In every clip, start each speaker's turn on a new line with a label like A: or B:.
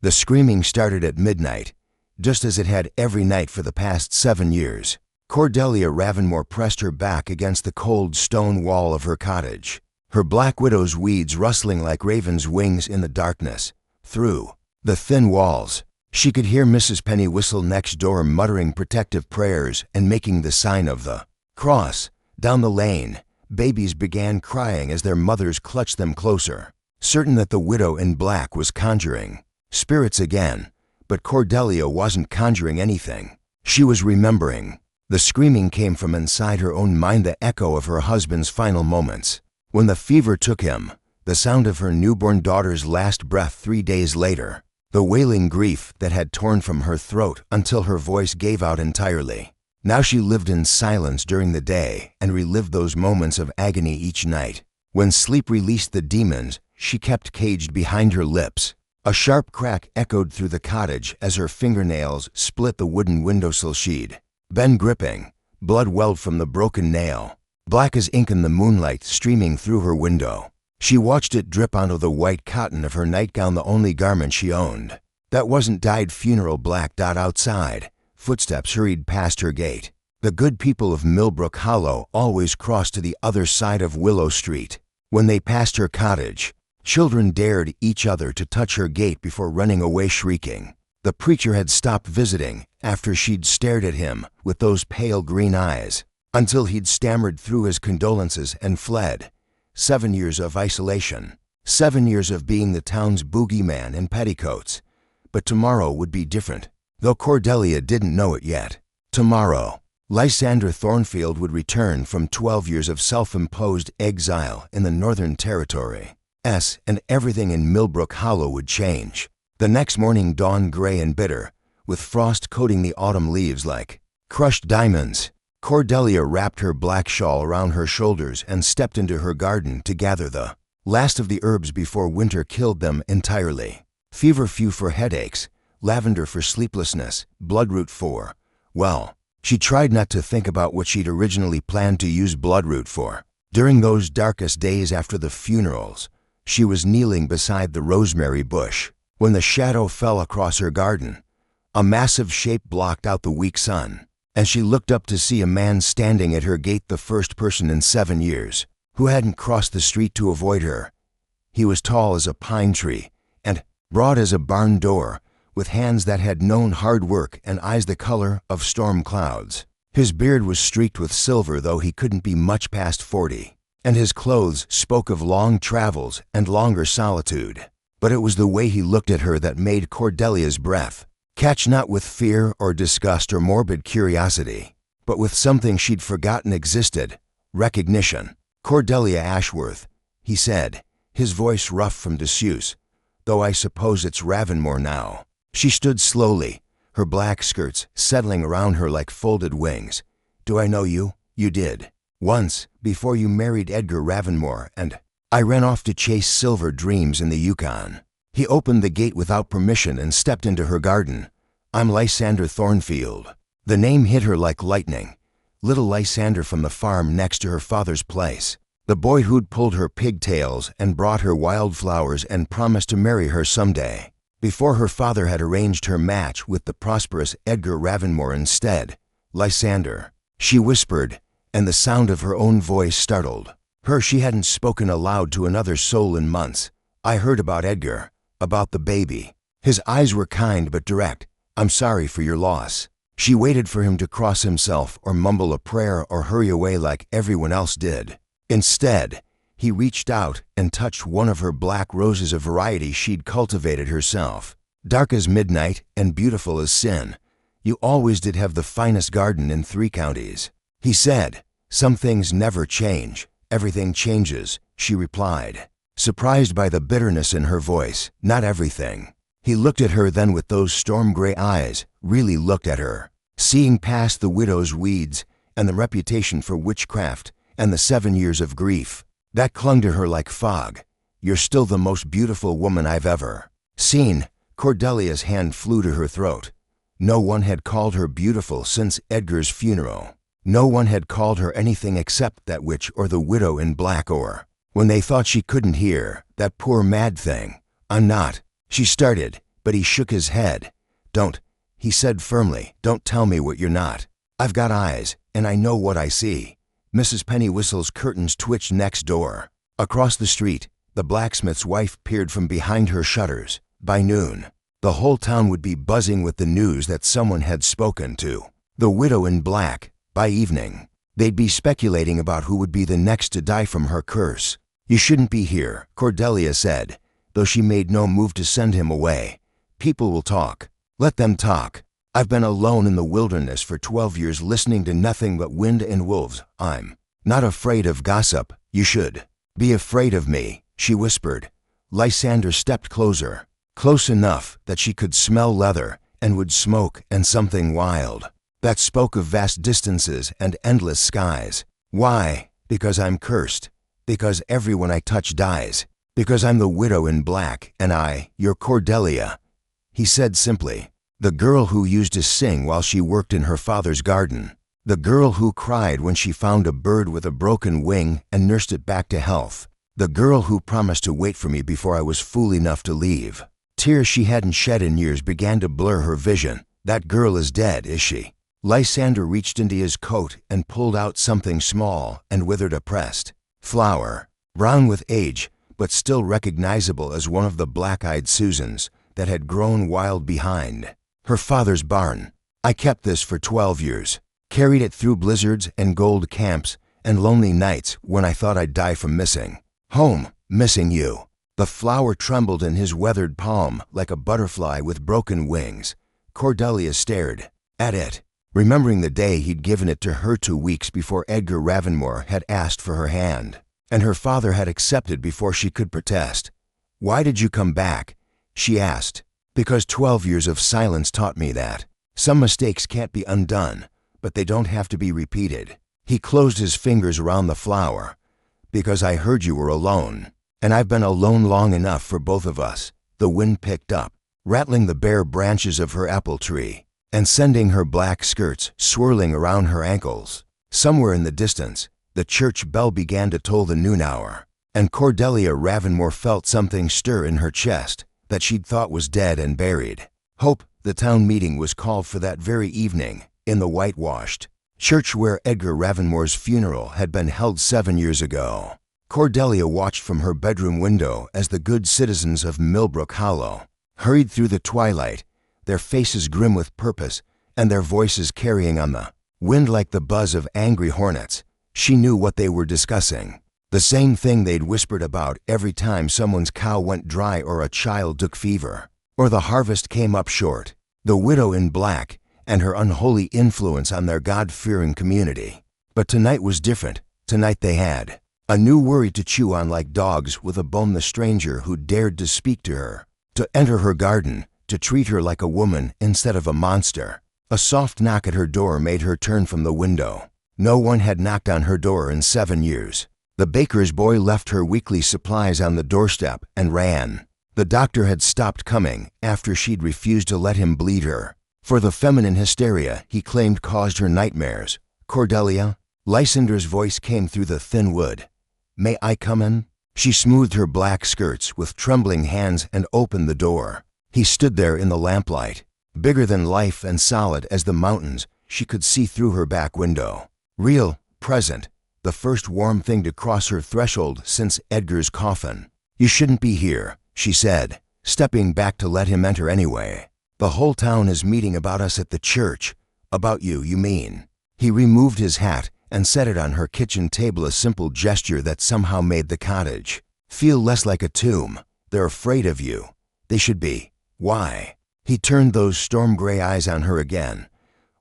A: The screaming started at midnight, just as it had every night for the past 7 years. Cordelia Ravenmore pressed her back against the cold stone wall of her cottage, her black widow's weeds rustling like ravens' wings in the darkness. Through the thin walls, she could hear Mrs. Penny Whistle next door muttering protective prayers and making the sign of the cross. Down the lane, babies began crying as their mothers clutched them closer, certain that the widow in black was conjuring spirits again. But Cordelia wasn't conjuring anything. She was remembering. The screaming came from inside her own mind, the echo of her husband's final moments. When the fever took him, the sound of her newborn daughter's last breath 3 days later, the wailing grief that had torn from her throat until her voice gave out entirely. Now she lived in silence during the day and relived those moments of agony each night. When sleep released the demons, she kept caged behind her lips. A sharp crack echoed through the cottage as her fingernails split the wooden windowsill sheet. Ben gripping, blood welled from the broken nail, black as ink in the moonlight streaming through her window. She watched it drip onto the white cotton of her nightgown, the only garment she owned. That wasn't dyed funeral black. Outside, footsteps hurried past her gate. The good people of Millbrook Hollow always crossed to the other side of Willow Street. When they passed her cottage, children dared each other to touch her gate before running away shrieking. The preacher had stopped visiting after she'd stared at him with those pale green eyes, until he'd stammered through his condolences and fled. 7 years of isolation, 7 years of being the town's boogeyman in petticoats. But tomorrow would be different, though Cordelia didn't know it yet. Tomorrow, Lysander Thornfield would return from 12 years of self-imposed exile in the Northern Territory. And everything in Millbrook Hollow would change. The next morning dawned gray and bitter, with frost coating the autumn leaves like crushed diamonds. Cordelia wrapped her black shawl around her shoulders and stepped into her garden to gather the last of the herbs before winter killed them entirely. Feverfew for headaches, lavender for sleeplessness, bloodroot for, well, she tried not to think about what she'd originally planned to use bloodroot for. During those darkest days after the funerals, she was kneeling beside the rosemary bush when the shadow fell across her garden. A massive shape blocked out the weak sun, and she looked up to see a man standing at her gate, the first person in 7 years who hadn't crossed the street to avoid her. He was tall as a pine tree and broad as a barn door, with hands that had known hard work and eyes the color of storm clouds. His beard was streaked with silver, though he couldn't be much past 40. And his clothes spoke of long travels and longer solitude. But it was the way he looked at her that made Cordelia's breath catch, not with fear or disgust or morbid curiosity, but with something she'd forgotten existed: recognition. "Cordelia Ashworth," he said, his voice rough from disuse, "though I suppose it's Ravenmore now." She stood slowly, her black skirts settling around her like folded wings. "Do I know you?" "You did. Once, before you married Edgar Ravenmore, and I ran off to chase silver dreams in the Yukon." He opened the gate without permission and stepped into her garden. "I'm Lysander Thornfield." The name hit her like lightning. Little Lysander from the farm next to her father's place. The boy who'd pulled her pigtails and brought her wildflowers and promised to marry her someday, before her father had arranged her match with the prosperous Edgar Ravenmore instead. "Lysander," she whispered, and the sound of her own voice startled her. She hadn't spoken aloud to another soul in months. "I heard about Edgar, about the baby." His eyes were kind but direct. "I'm sorry for your loss." She waited for him to cross himself or mumble a prayer or hurry away like everyone else did. Instead, he reached out and touched one of her black roses, a variety she'd cultivated herself. "Dark as midnight and beautiful as sin. You always did have the finest garden in 3 counties." He said, "Some things never change. Everything changes," she replied, surprised by the bitterness in her voice. "Not everything." He looked at her then with those storm-gray eyes, really looked at her, seeing past the widow's weeds and the reputation for witchcraft and the 7 years of grief that clung to her like fog. "You're still the most beautiful woman I've ever seen." Cordelia's hand flew to her throat. No one had called her beautiful since Edgar's funeral. No one had called her anything except that witch or the widow in black, or, when they thought she couldn't hear, that poor mad thing. "I'm not," she started, but he shook his head. Don't, he said firmly, don't tell me what you're not. I've got eyes, and I know what I see. Mrs. Pennywhistle's curtains twitched next door. Across the street, the blacksmith's wife peered from behind her shutters. By noon, the whole town would be buzzing with the news that someone had spoken to the widow in black. By evening, they'd be speculating about who would be the next to die from her curse. You shouldn't be here, Cordelia said, though she made no move to send him away. People will talk. Let them talk. I've been alone in the wilderness for 12 years listening to nothing but wind and wolves. I'm not afraid of gossip. You should be afraid of me, she whispered. Lysander stepped closer, close enough that she could smell leather and wood smoke and something wild that spoke of vast distances and endless skies. Why? Because I'm cursed. Because everyone I touch dies. Because I'm the widow in black, and you're Cordelia. He said simply, the girl who used to sing while she worked in her father's garden. The girl who cried when she found a bird with a broken wing and nursed it back to health. The girl who promised to wait for me before I was fool enough to leave. Tears she hadn't shed in years began to blur her vision. That girl is dead, is she? Lysander reached into his coat and pulled out something small and withered, a pressed flower, brown with age, but still recognizable as one of the black-eyed Susans that had grown wild behind her father's barn. I kept this for 12 years, carried it through blizzards and gold camps and lonely nights when I thought I'd die from missing home, missing you. The flower trembled in his weathered palm like a butterfly with broken wings. Cordelia stared at it, remembering the day he'd given it to her 2 weeks before Edgar Ravenmore had asked for her hand, and her father had accepted before she could protest. Why did you come back? She asked. Because 12 years of silence taught me that some mistakes can't be undone, but they don't have to be repeated. He closed his fingers around the flower. Because I heard you were alone, and I've been alone long enough for both of us. The wind picked up, rattling the bare branches of her apple tree and sending her black skirts swirling around her ankles. Somewhere in the distance, the church bell began to toll the noon hour, and Cordelia Ravenmore felt something stir in her chest that she'd thought was dead and buried. Hope. The town meeting was called for that very evening in the whitewashed church where Edgar Ravenmore's funeral had been held 7 years ago. Cordelia watched from her bedroom window as the good citizens of Millbrook Hollow hurried through the twilight, their faces grim with purpose and their voices carrying on the wind like the buzz of angry hornets. She knew what they were discussing. The same thing they'd whispered about every time someone's cow went dry or a child took fever, or the harvest came up short. The widow in black and her unholy influence on their God-fearing community. But tonight was different. Tonight they had a new worry to chew on like dogs with a bone. The stranger who dared to speak to her, to enter her garden, to treat her like a woman instead of a monster. A soft knock at her door made her turn from the window. No one had knocked on her door in 7 years. The baker's boy left her weekly supplies on the doorstep and ran. The doctor had stopped coming after she'd refused to let him bleed her for the feminine hysteria he claimed caused her nightmares. Cordelia? Lysander's voice came through the thin wood. May I come in? She smoothed her black skirts with trembling hands and opened the door. He stood there in the lamplight, bigger than life and solid as the mountains she could see through her back window. Real, present, the first warm thing to cross her threshold since Edgar's coffin. You shouldn't be here, she said, stepping back to let him enter anyway. The whole town is meeting about us at the church. About you mean. He removed his hat and set it on her kitchen table, a simple gesture that somehow made the cottage feel less like a tomb. They're afraid of you. They should be. Why? He turned those storm-gray eyes on her again.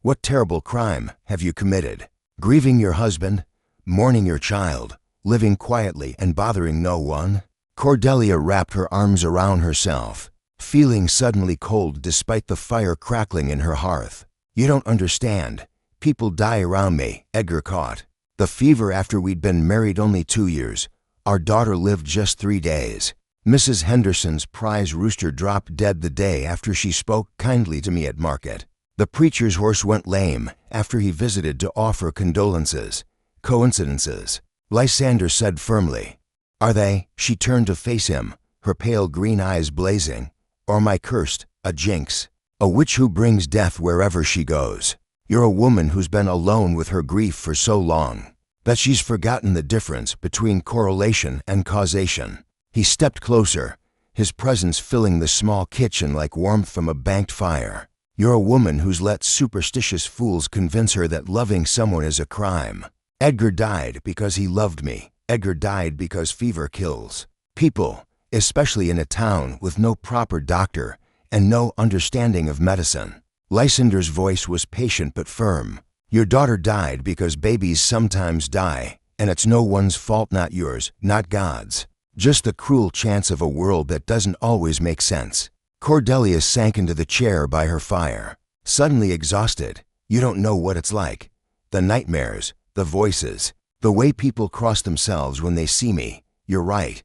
A: What terrible crime have you committed? Grieving your husband? Mourning your child? Living quietly and bothering no one? Cordelia wrapped her arms around herself, feeling suddenly cold despite the fire crackling in her hearth. You don't understand. People die around me. Edgar caught the fever after we'd been married only 2 years. Our daughter lived just 3 days. Mrs. Henderson's prize rooster dropped dead the day after she spoke kindly to me at market. The preacher's horse went lame after he visited to offer condolences. Coincidences? Lysander said firmly. Are they? She turned to face him, her pale green eyes blazing. Or am I cursed? a jinx, a witch who brings death wherever she goes. You're a woman who's been alone with her grief for so long that she's forgotten the difference between correlation and causation. He stepped closer, his presence filling the small kitchen like warmth from a banked fire. You're a woman who's let superstitious fools convince her that loving someone is a crime. Edgar died because he loved me. Edgar died because fever kills. People, especially in a town with no proper doctor and no understanding of medicine. Lysander's voice was patient but firm. Your daughter died because babies sometimes die, and it's no one's fault, not yours, not God's. Just the cruel chance of a world that doesn't always make sense. Cordelia sank into the chair by her fire, suddenly exhausted. You don't know what it's like. The nightmares, the voices, the way people cross themselves when they see me. You're right.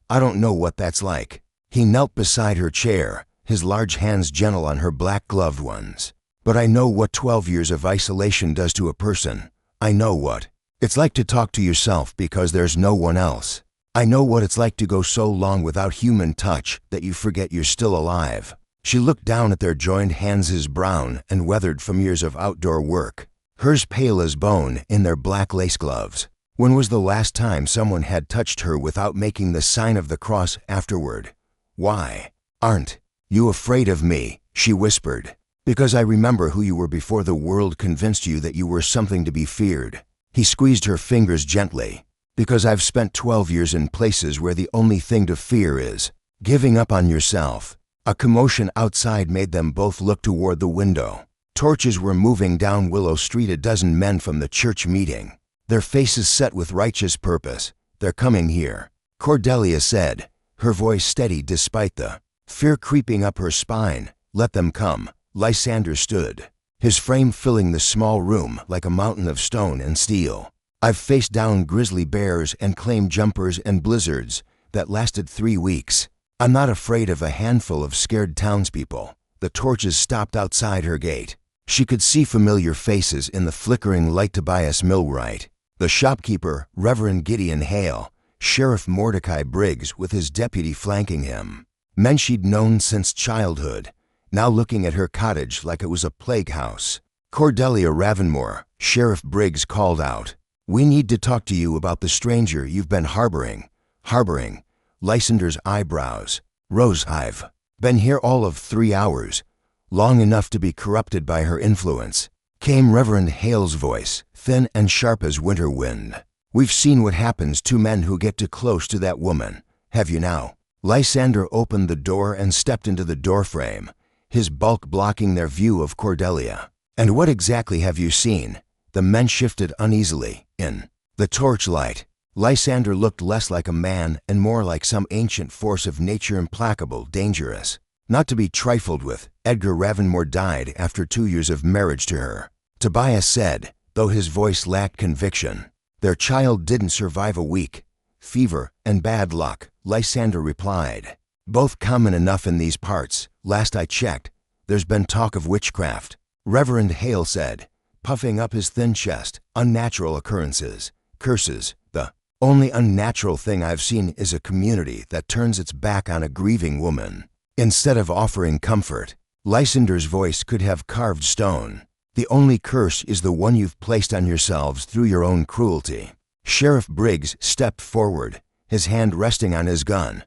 A: I don't know what that's like. He knelt beside her chair, his large hands gentle on her black gloved ones. But I know what 12 years of isolation does to a person. I know what it's like to talk to yourself because there's no one else. I know what it's like to go so long without human touch that you forget you're still alive. She looked down at their joined hands, his brown and weathered from years of outdoor work, hers pale as bone in their black lace gloves. When was the last time someone had touched her without making the sign of the cross afterward? Why aren't you afraid of me? She whispered. Because I remember who you were before the world convinced you that you were something to be feared. He squeezed her fingers gently. Because I've spent 12 years in places where the only thing to fear is giving up on yourself. A commotion outside made them both look toward the window. Torches were moving down Willow Street, a dozen men from the church meeting, their faces set with righteous purpose. They're coming here, Cordelia said, her voice steady despite the fear creeping up her spine. Let them come. Lysander stood, his frame filling the small room like a mountain of stone and steel. I've faced down grizzly bears and claimed jumpers and blizzards that lasted 3 weeks. I'm not afraid of a handful of scared townspeople. The torches stopped outside her gate. She could see familiar faces in the flickering light. Tobias Millwright, the shopkeeper, Reverend Gideon Hale, Sheriff Mordecai Briggs with his deputy flanking him. Men she'd known since childhood, now looking at her cottage like it was a plague house. Cordelia Ravenmore, Sheriff Briggs called out. We need to talk to you about the stranger you've been harboring. Harboring? Lysander's eyebrows rose. I've been here all of 3 hours, long enough to be corrupted by her influence, came Reverend Hale's voice, thin and sharp as winter wind. We've seen what happens to men who get too close to that woman. Have you now? Lysander opened the door and stepped into the doorframe, his bulk blocking their view of Cordelia. And what exactly have you seen? The men shifted uneasily. In the torchlight, Lysander looked less like a man and more like some ancient force of nature, implacable, dangerous, not to be trifled with. Edgar Ravenmore died after 2 years of marriage to her, Tobias said, though his voice lacked conviction. Their child didn't survive a week. Fever and bad luck, Lysander replied. Both common enough in these parts. Last I checked, there's been talk of witchcraft, Reverend Hale said, puffing up his thin chest. Unnatural occurrences, curses. The only unnatural thing I've seen is a community that turns its back on a grieving woman instead of offering comfort. Lysander's voice could have carved stone. The only curse is the one you've placed on yourselves through your own cruelty. Sheriff Briggs stepped forward, his hand resting on his gun.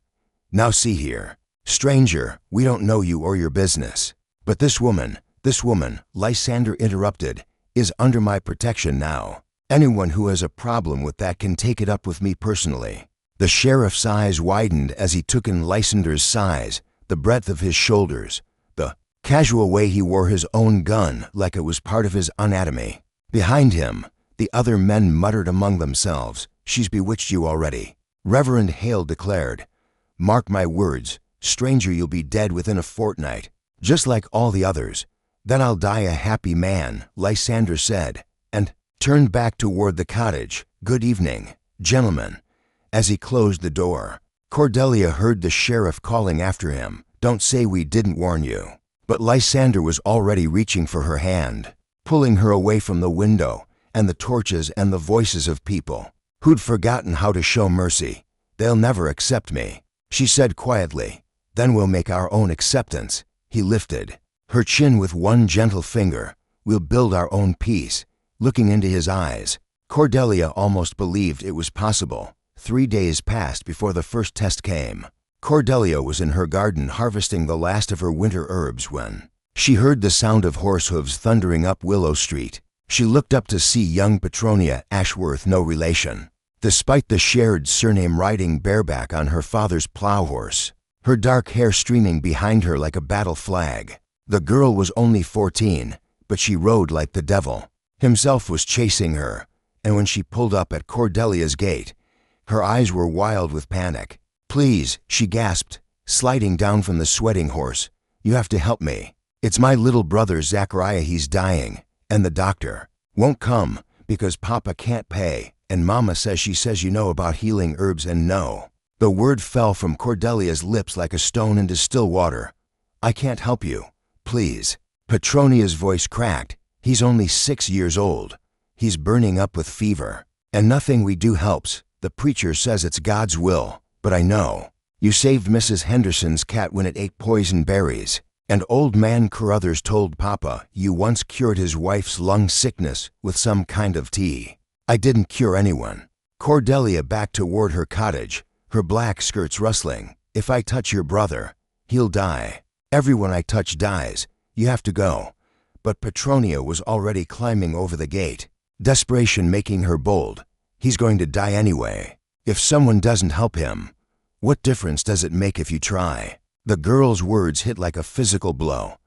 A: Now see here, stranger, we don't know you or your business, but this woman, Lysander interrupted, is under my protection now. Anyone who has a problem with that can take it up with me personally. The sheriff's eyes widened as he took in Lysander's size, the breadth of his shoulders, the casual way he wore his own gun like it was part of his anatomy. Behind him, the other men muttered among themselves. She's bewitched you already, Reverend Hale declared. Mark my words, stranger, you'll be dead within a fortnight, just like all the others. Then I'll die a happy man, Lysander said, and turned back toward the cottage. Good evening, gentlemen. As he closed the door, Cordelia heard the sheriff calling after him, don't say we didn't warn you. But Lysander was already reaching for her hand, pulling her away from the window and the torches and the voices of people who'd forgotten how to show mercy. They'll never accept me, she said quietly. Then we'll make our own acceptance. He lifted her chin with one gentle finger. We'll build our own peace. Looking into his eyes, Cordelia almost believed it was possible. 3 days passed before the first test came. Cordelia was in her garden harvesting the last of her winter herbs when she heard the sound of horse hooves thundering up Willow Street. She looked up to see young Petronia Ashworth, no relation, despite the shared surname, riding bareback on her father's plow horse, her dark hair streaming behind her like a battle flag. The girl was only 14, but she rode like the devil himself was chasing her, and when she pulled up at Cordelia's gate, her eyes were wild with panic. "Please," she gasped, sliding down from the sweating horse. "You have to help me. It's my little brother Zachariah. He's dying, and the doctor won't come because Papa can't pay, and Mama says she says you know about healing herbs and no." The word fell from Cordelia's lips like a stone into still water. "I can't help you. Please." Petronia's voice cracked. "He's only 6 years old. He's burning up with fever, and nothing we do helps. The preacher says it's God's will, but I know. You saved Mrs. Henderson's cat when it ate poison berries, and old man Carruthers told Papa you once cured his wife's lung sickness with some kind of tea. I didn't cure anyone." Cordelia backed toward her cottage, her black skirts rustling. "If I touch your brother, he'll die. Everyone I touch dies. You have to go." But Petronia was already climbing over the gate, desperation making her bold. "He's going to die anyway. If someone doesn't help him, what difference does it make if you try?" The girl's words hit like a physical blow.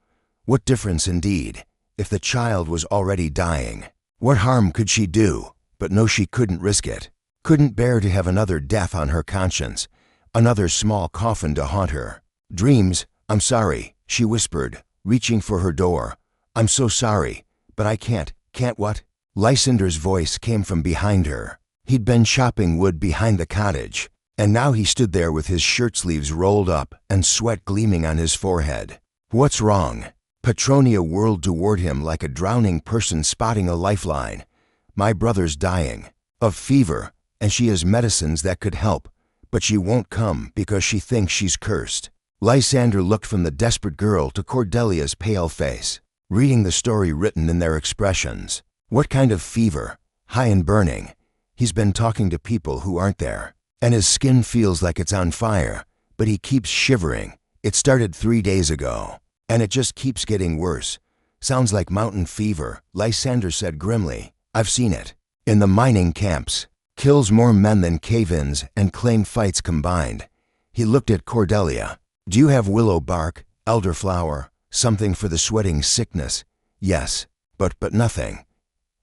A: What difference indeed, if the child was already dying? What harm could she do? But no, she couldn't risk it. Couldn't bear to have another death on her conscience, another small coffin to haunt her. "Dreams, I'm sorry," she whispered, reaching for her door. "I'm so sorry, but I can't." "Can't what?" Lysander's voice came from behind her. He'd been chopping wood behind the cottage, and now he stood there with his shirt sleeves rolled up and sweat gleaming on his forehead. "What's wrong?" Petronia whirled toward him like a drowning person spotting a lifeline. "My brother's dying of fever, and she has medicines that could help, but she won't come because she thinks she's cursed." Lysander looked from the desperate girl to Cordelia's pale face, reading the story written in their expressions. "What kind of fever?" "High and burning. He's been talking to people who aren't there, and his skin feels like it's on fire, but he keeps shivering. It started 3 days ago, and it just keeps getting worse. Sounds like mountain fever," Lysander said grimly. "I've seen it. In the mining camps. Kills more men than cave-ins and claim fights combined." He looked at Cordelia. "Do you have willow bark, elderflower, something for the sweating sickness?" "Yes, but nothing."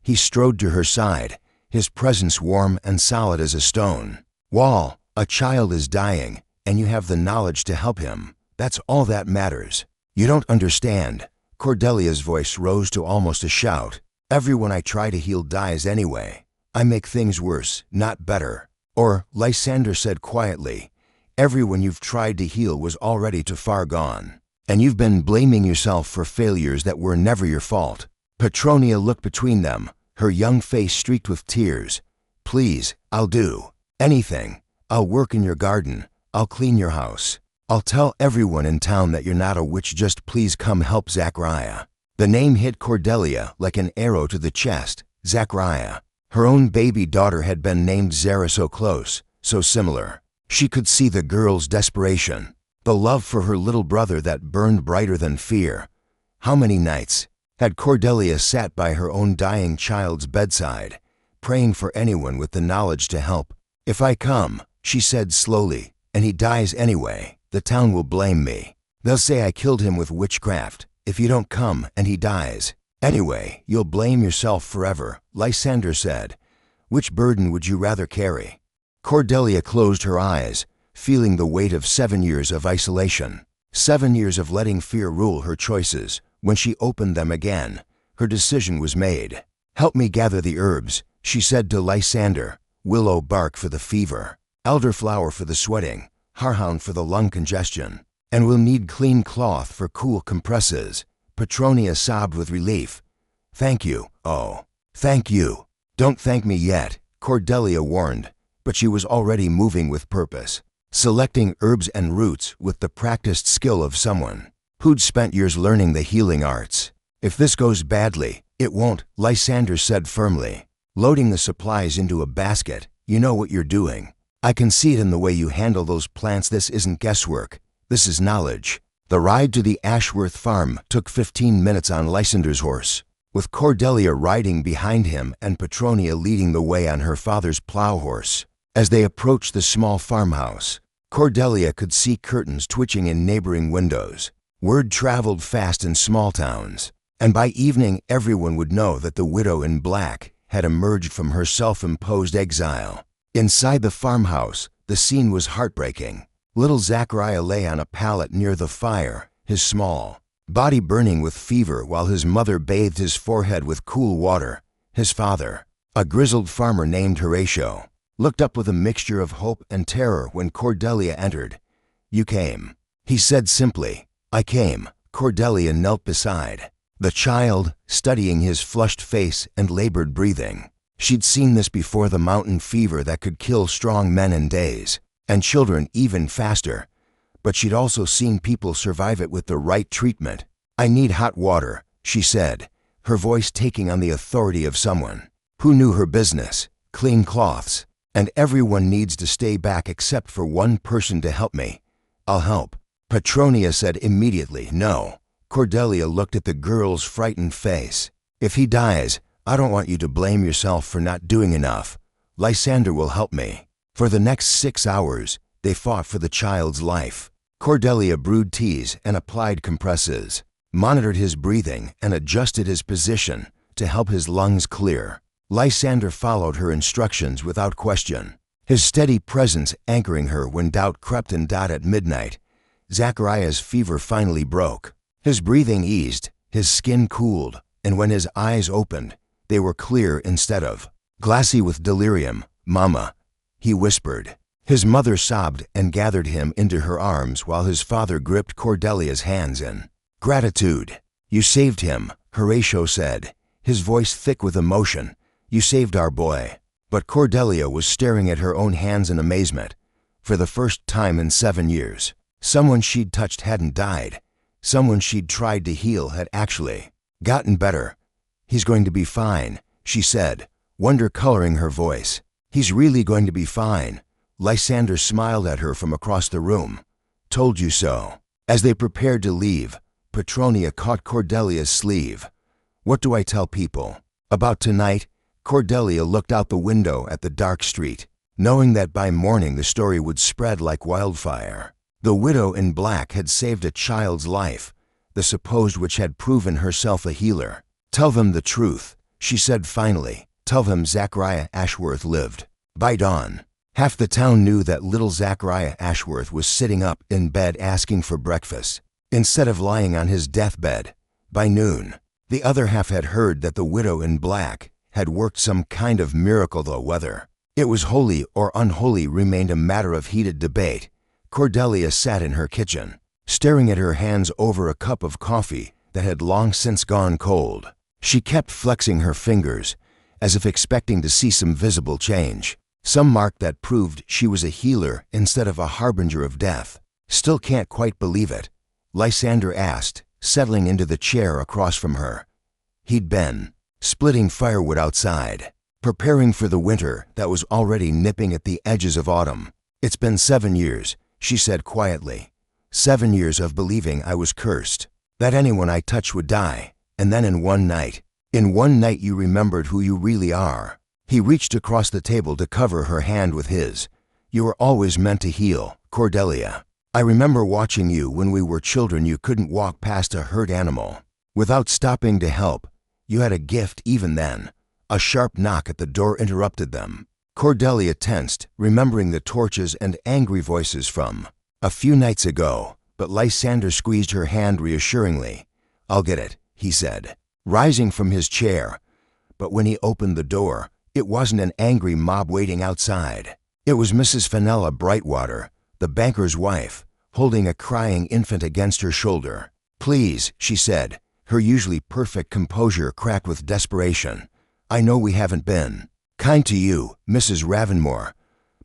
A: He strode to her side, his presence warm and solid as a stone. "Wall, a child is dying, and you have the knowledge to help him. That's all that matters." "You don't understand." Cordelia's voice rose to almost a shout. "Everyone I try to heal dies anyway. I make things worse, not better." "Or," Lysander said quietly, "everyone you've tried to heal was already too far gone, and you've been blaming yourself for failures that were never your fault." Petronia looked between them, her young face streaked with tears. "Please, I'll do anything. I'll work in your garden. I'll clean your house. I'll tell everyone in town that you're not a witch. Just please come help Zachariah." The name hit Cordelia like an arrow to the chest. Zachariah. Her own baby daughter had been named Zara, so close, so similar. She could see the girl's desperation, the love for her little brother that burned brighter than fear. How many nights had Cordelia sat by her own dying child's bedside, praying for anyone with the knowledge to help? "If I come," she said slowly, "and he dies anyway, the town will blame me. They'll say I killed him with witchcraft. If you don't come and he dies, anyway, you'll blame yourself forever." Lysander said, "Which burden would you rather carry?" Cordelia closed her eyes, feeling the weight of 7 years of isolation, 7 years of letting fear rule her choices. When she opened them again, her decision was made. "Help me gather the herbs," she said to Lysander. "Willow bark for the fever, elderflower for the sweating, harhound for the lung congestion, and we'll need clean cloth for cool compresses." Petronia sobbed with relief. "Thank you. Oh, thank you." "Don't thank me yet," Cordelia warned, but she was already moving with purpose, selecting herbs and roots with the practiced skill of someone who'd spent years learning the healing arts. If this goes badly, it won't, Lysander said firmly. Loading the supplies into a basket, you know what you're doing. I can see it in the way you handle those plants. This isn't guesswork. This is knowledge. The ride to the Ashworth farm took 15 minutes on Lysander's horse, with Cordelia riding behind him and Petronia leading the way on her father's plow horse. As they approached the small farmhouse, Cordelia could see curtains twitching in neighboring windows. Word traveled fast in small towns, and by evening everyone would know that the widow in black had emerged from her self-imposed exile. Inside the farmhouse, the scene was heartbreaking. Little Zachariah lay on a pallet near the fire, his small body burning with fever while his mother bathed his forehead with cool water. His father, a grizzled farmer named Horatio, looked up with a mixture of hope and terror when Cordelia entered. "You came," he said simply. "I came." Cordelia knelt beside the child, studying his flushed face and labored breathing. She'd seen this before, the mountain fever that could kill strong men in days, and children even faster. But she'd also seen people survive it with the right treatment. "I need hot water," she said, her voice taking on the authority of someone who knew her business. "Clean cloths, and everyone needs to stay back except for one person to help me." "I'll help," Petronia said immediately. "No." Cordelia looked at the girl's frightened face. "If he dies, I don't want you to blame yourself for not doing enough. Lysander will help me." For the next 6 hours, they fought for the child's life. Cordelia brewed teas and applied compresses, monitored his breathing and adjusted his position to help his lungs clear. Lysander followed her instructions without question, his steady presence anchoring her when doubt crept in. At midnight, Zachariah's fever finally broke. His breathing eased, his skin cooled, and when his eyes opened, they were clear instead of glassy with delirium. "Mama," he whispered. His mother sobbed and gathered him into her arms while his father gripped Cordelia's hands in gratitude. "You saved him," Horatio said, his voice thick with emotion. "You saved our boy." But Cordelia was staring at her own hands in amazement. For the first time in 7 years, someone she'd touched hadn't died. Someone she'd tried to heal had actually gotten better. "He's going to be fine," she said, wonder coloring her voice. "He's really going to be fine." Lysander smiled at her from across the room. "Told you so." As they prepared to leave, Petronia caught Cordelia's sleeve. "What do I tell people about tonight?" Cordelia looked out the window at the dark street, knowing that by morning the story would spread like wildfire. The widow in black had saved a child's life, the supposed witch had proven herself a healer. "Tell them the truth," she said finally. "Tell them Zachariah Ashworth lived." By dawn, half the town knew that little Zachariah Ashworth was sitting up in bed asking for breakfast, instead of lying on his deathbed. By noon, the other half had heard that the widow in black had worked some kind of miracle, though whether it was holy or unholy remained a matter of heated debate. Cordelia sat in her kitchen, staring at her hands over a cup of coffee that had long since gone cold. She kept flexing her fingers, as if expecting to see some visible change, some mark that proved she was a healer instead of a harbinger of death. "Still can't quite believe it?" Lysander asked, settling into the chair across from her. He'd been splitting firewood outside, preparing for the winter that was already nipping at the edges of autumn. "It's been 7 years, she said quietly. 7 years of believing I was cursed, that anyone I touched would die, and then in one night you remembered who you really are." He reached across the table to cover her hand with his. "You were always meant to heal, Cordelia. I remember watching you when we were children. You couldn't walk past a hurt animal without stopping to help. You had a gift even then." A sharp knock at the door interrupted them. Cordelia tensed, remembering the torches and angry voices from a few nights ago, but Lysander squeezed her hand reassuringly. "I'll get it," he said, rising from his chair. But when he opened the door, it wasn't an angry mob waiting outside. It was Mrs. Fenella Brightwater, the banker's wife, holding a crying infant against her shoulder. "Please," she said, her usually perfect composure cracked with desperation. "I know we haven't been kind to you, Mrs. Ravenmore,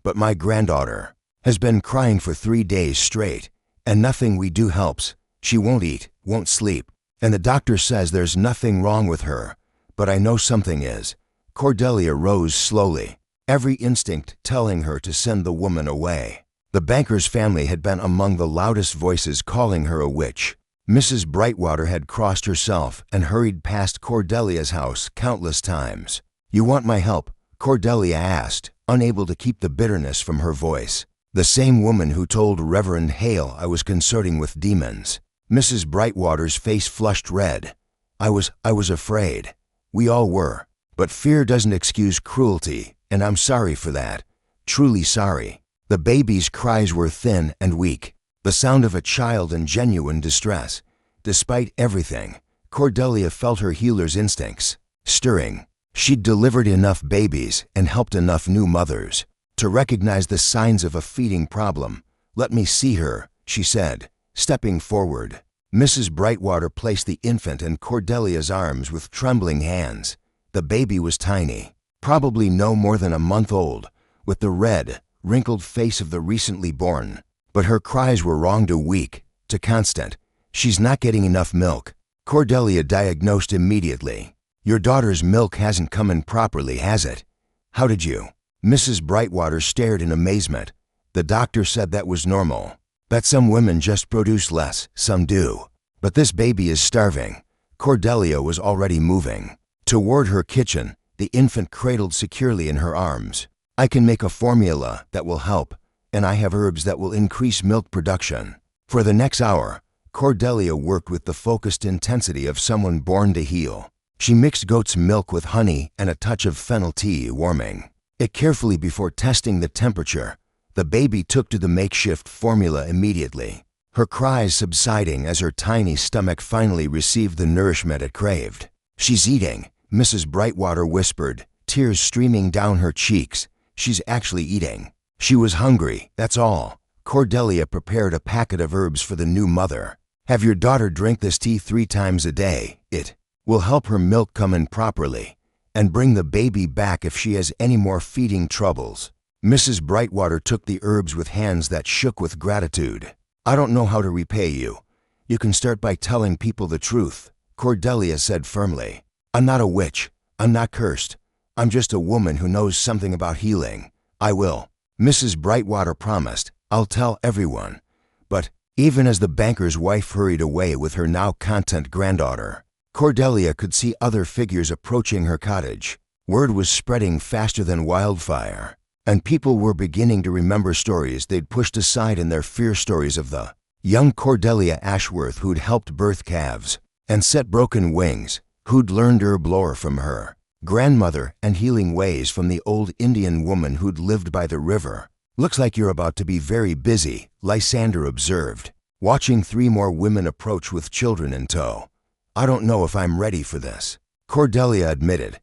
A: but my granddaughter has been crying for 3 days straight, and nothing we do helps. She won't eat, won't sleep, and the doctor says there's nothing wrong with her. But I know something is. Cordelia rose slowly, every instinct telling her to send the woman away. The banker's family had been among the loudest voices calling her a witch. Mrs. Brightwater had crossed herself and hurried past Cordelia's house countless times. "You want my help?" Cordelia asked, unable to keep the bitterness from her voice. "The same woman who told Reverend Hale I was consorting with demons." Mrs. Brightwater's face flushed red. I was afraid. We all were. But fear doesn't excuse cruelty, and I'm sorry for that. Truly sorry." The baby's cries were thin and weak, the sound of a child in genuine distress. Despite everything, Cordelia felt her healer's instincts stirring. She'd delivered enough babies and helped enough new mothers to recognize the signs of a feeding problem. "Let me see her," she said, stepping forward. Mrs. Brightwater placed the infant in Cordelia's arms with trembling hands. The baby was tiny, probably no more than a month old, with the red, wrinkled face of the recently born. But her cries were wrong to weak, to constant. "She's not getting enough milk," Cordelia diagnosed immediately. "Your daughter's milk hasn't come in properly, has it?" "How did you?" Mrs. Brightwater stared in amazement. "The doctor said that was normal. That some women just produce less, some do. But this baby is starving." Cordelia was already moving toward her kitchen, the infant cradled securely in her arms. "I can make a formula that will help, and I have herbs that will increase milk production." For the next hour, Cordelia worked with the focused intensity of someone born to heal. She mixed goat's milk with honey and a touch of fennel tea, warming it carefully before testing the temperature. The baby took to the makeshift formula immediately, her cries subsiding as her tiny stomach finally received the nourishment it craved. "She's eating," Mrs. Brightwater whispered, tears streaming down her cheeks. "She's actually eating." She was hungry, that's all. Cordelia prepared a packet of herbs for the new mother. "Have your daughter drink this tea 3 times a day. It will help her milk come in properly, and bring the baby back if she has any more feeding troubles." Mrs. Brightwater took the herbs with hands that shook with gratitude. "I don't know how to repay you. You can start by telling people the truth," Cordelia said firmly. "I'm not a witch. I'm not cursed. I'm just a woman who knows something about healing. I will," Mrs. Brightwater promised. "I'll tell everyone." But even as the banker's wife hurried away with her now content granddaughter, Cordelia could see other figures approaching her cottage. Word was spreading faster than wildfire, and people were beginning to remember stories they'd pushed aside in their fear stories of the young Cordelia Ashworth who'd helped birth calves and set broken wings, who'd learned herb lore from her grandmother and healing ways from the old Indian woman who'd lived by the river. "Looks like you're about to be very busy," Lysander observed, watching 3 more women approach with children in tow. "I don't know if I'm ready for this," Cordelia admitted.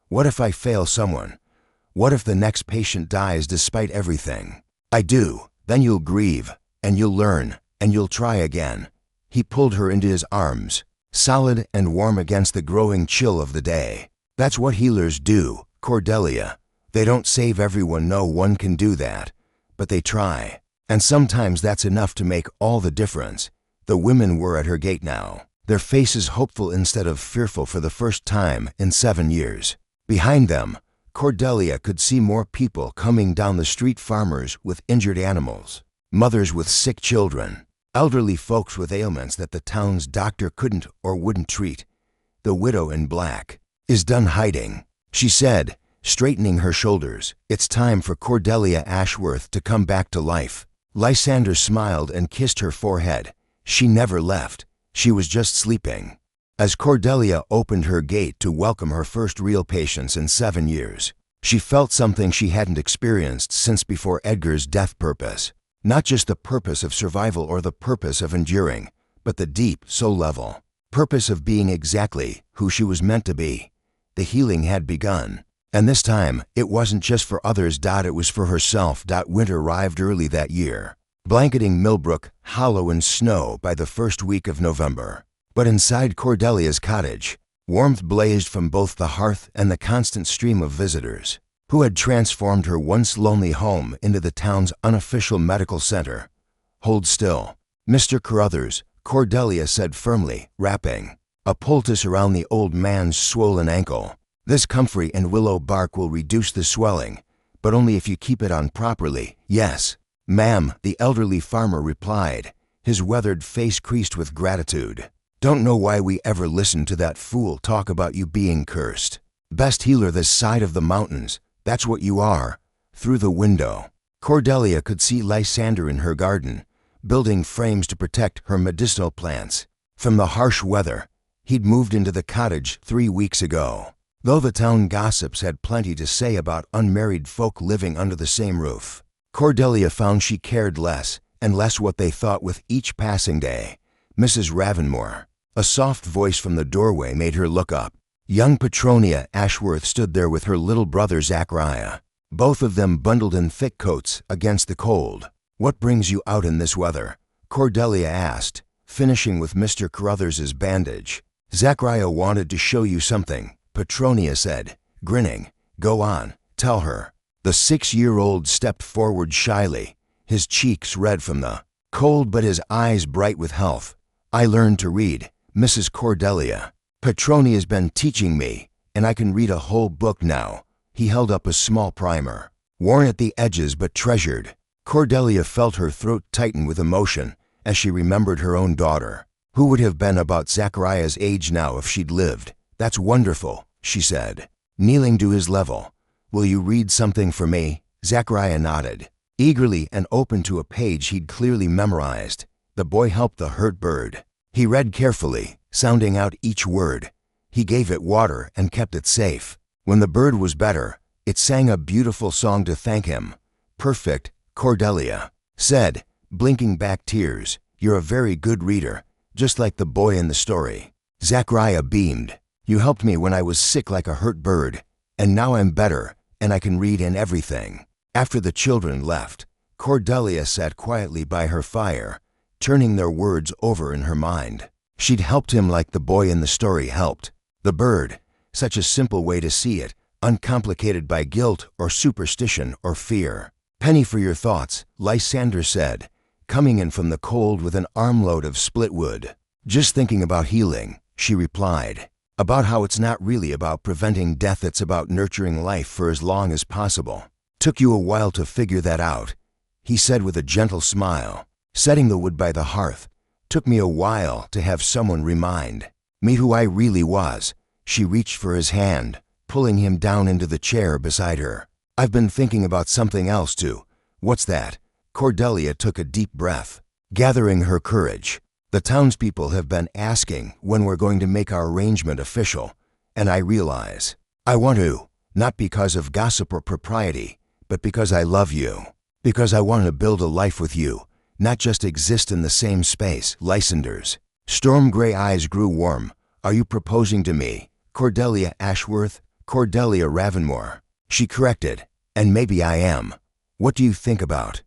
A: "What if I fail someone? What if the next patient dies despite everything?" "I do. Then you'll grieve, and you'll learn, and you'll try again." He pulled her into his arms, solid and warm against the growing chill of the day. "That's what healers do, Cordelia. They don't save everyone, no one can do that. But they try. And sometimes that's enough to make all the difference." The women were at her gate now, their faces hopeful instead of fearful for the first time in 7 years. Behind them, Cordelia could see more people coming down the street, farmers with injured animals, mothers with sick children, elderly folks with ailments that the town's doctor couldn't or wouldn't treat. "The widow in black is done hiding," she said, straightening her shoulders. "It's time for Cordelia Ashworth to come back to life." Lysander smiled and kissed her forehead. She never left. She was just sleeping. As Cordelia opened her gate to welcome her first real patients in 7 years, she felt something she hadn't experienced since before Edgar's death. Purpose. Not just the purpose of survival or the purpose of enduring, but the deep, soul-level purpose of being exactly who she was meant to be. The healing had begun. And this time, it wasn't just for others. It was for herself. Winter arrived early that year, blanketing Millbrook hollow in snow by the first week of November. But inside Cordelia's cottage, warmth blazed from both the hearth and the constant stream of visitors, who had transformed her once lonely home into the town's unofficial medical center. "Hold still, Mr. Carruthers," Cordelia said firmly, wrapping a poultice around the old man's swollen ankle. This comfrey and willow bark will reduce the swelling, but only if you keep it on properly. Yes, ma'am, the elderly farmer replied, his weathered face creased with gratitude. Don't know why we ever listened to that fool talk about you being cursed. Best healer this side of the mountains, that's what you are. Through the window, Cordelia could see Lysander in her garden, building frames to protect her medicinal plants from the harsh weather. He'd moved into the cottage 3 weeks ago. Though the town gossips had plenty to say about unmarried folk living under the same roof, Cordelia found she cared less and less what they thought with each passing day. Mrs. Ravenmore. A soft voice from the doorway made her look up. Young Petronia Ashworth stood there with her little brother Zachariah, both of them bundled in thick coats against the cold. What brings you out in this weather? Cordelia asked, finishing with Mr. Carruthers's bandage. Zachariah wanted to show you something, Petronia said, grinning. Go on, tell her. The 6-year-old stepped forward shyly, his cheeks red from the cold but his eyes bright with health. I learned to read, Mrs. Cordelia. Petronia's been teaching me, and I can read a whole book now. He held up a small primer, worn at the edges but treasured. Cordelia felt her throat tighten with emotion as she remembered her own daughter, who would have been about Zachariah's age now if she'd lived. That's wonderful, she said, kneeling to his level. Will you read something for me? Zachariah nodded, eagerly and open to a page he'd clearly memorized. The boy helped the hurt bird. He read carefully, sounding out each word. He gave it water and kept it safe. When the bird was better, it sang a beautiful song to thank him. Perfect, Cordelia said, blinking back tears. You're a very good reader, just like the boy in the story. Zachariah beamed. You helped me when I was sick like a hurt bird, and now I'm better, and I can read and everything. After the children left, Cordelia sat quietly by her fire, turning their words over in her mind. She'd helped him like the boy in the story helped. The bird, such a simple way to see it, uncomplicated by guilt or superstition or fear. Penny for your thoughts, Lysander said, coming in from the cold with an armload of split wood. Just thinking about healing, she replied. About how it's not really about preventing death, it's about nurturing life for as long as possible. Took you a while to figure that out, he said with a gentle smile. Setting the wood by the hearth took me a while to have someone remind me who I really was. She reached for his hand, pulling him down into the chair beside her. I've been thinking about something else too. What's that? Cordelia took a deep breath, gathering her courage. The townspeople have been asking when we're going to make our arrangement official, and I realize I want to, not because of gossip or propriety, but because I love you, because I want to build a life with you, not just exist in the same space. Lysander's storm gray eyes grew warm. Are you proposing to me, Cordelia Ashworth? Cordelia Ravenmore, she corrected. And maybe I am. What do you think about